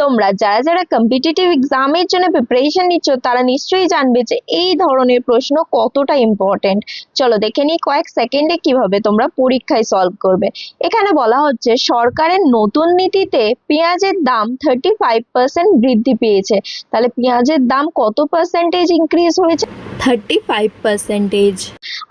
তোমরা যারা যারা কম্পিটিটিভ এক্সামের জন্য প্রিপারেশন নিচ্ছ তারা নিশ্চয়ই জানবে যে এই ধরনের প্রশ্ন কতটা ইম্পর্টেন্ট। চলো দেখে নিই কয়েক সেকেন্ডে কিভাবে তোমরা পরীক্ষায় সলভ করবে। এখানে বলা হচ্ছে সরকারের নতুন নীতিতে পেঁয়াজের দাম 35% বৃদ্ধি পেয়েছে। তাহলে পেঁয়াজের দাম কত পার্সেন্টেজ ইনক্রিজ হয়েছে? 35%।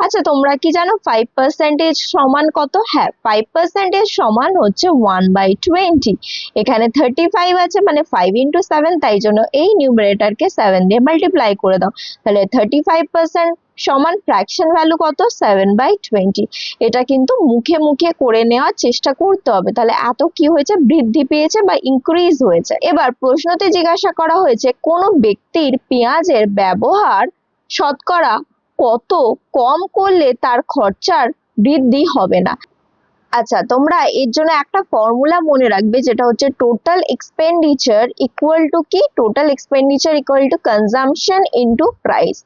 আচ্ছা তোমরা কি জানো 5% সমান কত? হ্যাঁ, 5% সমান হচ্ছে 1/20। এখানে 35 আছে মানে 5 into 7, তাই জন্য এই নিউমারেটরকে 7 দিয়ে মাল্টিপ্লাই করে দাও। তাহলে 35% সমান ফ্র্যাকশন ভ্যালু কত? 7/20। এটা কিন্তু মুখে মুখে করে নেওয়ার চেষ্টা করতে হবে। তাহলে এত কি হয়েছে? বৃদ্ধি পেয়েছে বা ইনক্রিজ হয়েছে। এবার প্রশ্নতে জিজ্ঞাসা করা হয়েছে কোন ব্যক্তির পেঁয়াজের ব্যবহার শতকরা কত কম করলে তার খরচার বৃদ্ধি হবে না। আচ্ছা তোমরা এর জন্য একটা ফর্মুলা মনে রাখবে, যেটা হচ্ছে টোটাল এক্সপেন্ডিচার ইকুয়াল টু কি? Total expenditure equal to consumption into price.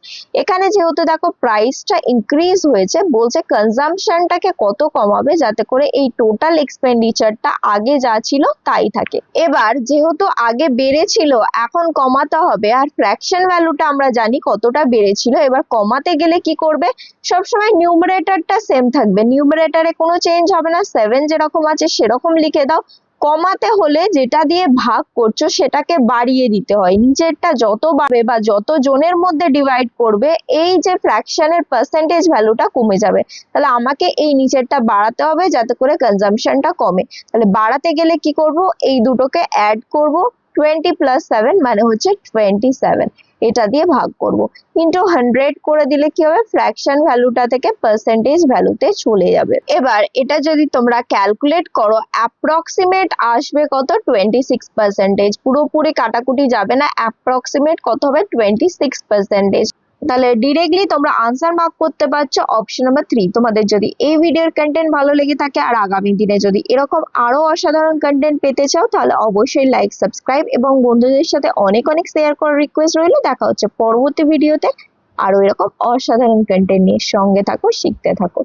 এখানে যেহেতু দেখো প্রাইসটা ইনক্রিজ হয়েছে, বলছে কনজাম্পশনটাকে কত কমাবে যাতে করে এই টোটাল এক্সপেন্ডিচারটা আগে যা ছিল তাই থাকে। এবার যেহেতু আগে বেড়েছিল এখন কমাতে হবে, আর ফ্র্যাকশন ভ্যালুটা আমরা জানি কতটা বেড়েছিল। এবার কমাতে গেলে কি করবে? সবসময় নিউমারেটরটা সেম থাকবে, নিউমারেটরে কোনো চেঞ্জ হবে না, 7 যেরকম আছে সেরকম লিখে দাও। কমাতে হলে যেটা দিয়ে ভাগ করছো সেটাকে বাড়িয়ে দিতে হয়। নিচেরটা যত বাড়বে বা যত জনের মধ্যে ডিভাইড করবে এই যে ফ্র্যাকশনের পার্সেন্টেজ ভ্যালুটা কমে যাবে। তাহলে আমাকে এই নিচেরটা বাড়াতে হবে যাতে করে কনজাম্পশনটা কমে। তাহলে বাড়াতে গেলে কি করব? এই দুটোকে অ্যাড করব, 20 + 7 মানে হচ্ছে 27। এটা দিয়ে ভাগ করব, ইনটু 100 করে দিলে কি হবে? ফ্র্যাকশন ভ্যালুটা থেকে পার্সেন্টেজ ভ্যালুতে চলে যাবে। এবার এটা যদি তোমরা ক্যালকুলেট করো অ্যাপ্রক্সিমেট আসবে কত? 26%। পুরোপুরি কাটাকুটি যাবে না, অ্যাপ্রক্সিমেট কত হবে? 26%। তাহলে ডিরেক্টলি তোমরা আনসার মার্ক করতে পারছো অপশন নাম্বার 3। তোমাদের যদি এই ভিডিওর কন্টেন্ট ভালো লেগে থাকে আর আগামী দিনে যদি এরকম আরো অসাধারণ কন্টেন্ট পেতে চাও তাহলে অবশ্যই লাইক, সাবস্ক্রাইব এবং বন্ধুদের সাথে অনেক অনেক শেয়ার করার রিকোয়েস্ট রইল। দেখা হচ্ছে পরবর্তী ভিডিওতে আরো এরকম অসাধারণ কন্টেন্ট নিয়ে। সঙ্গে থাকো, শিখতে থাকো।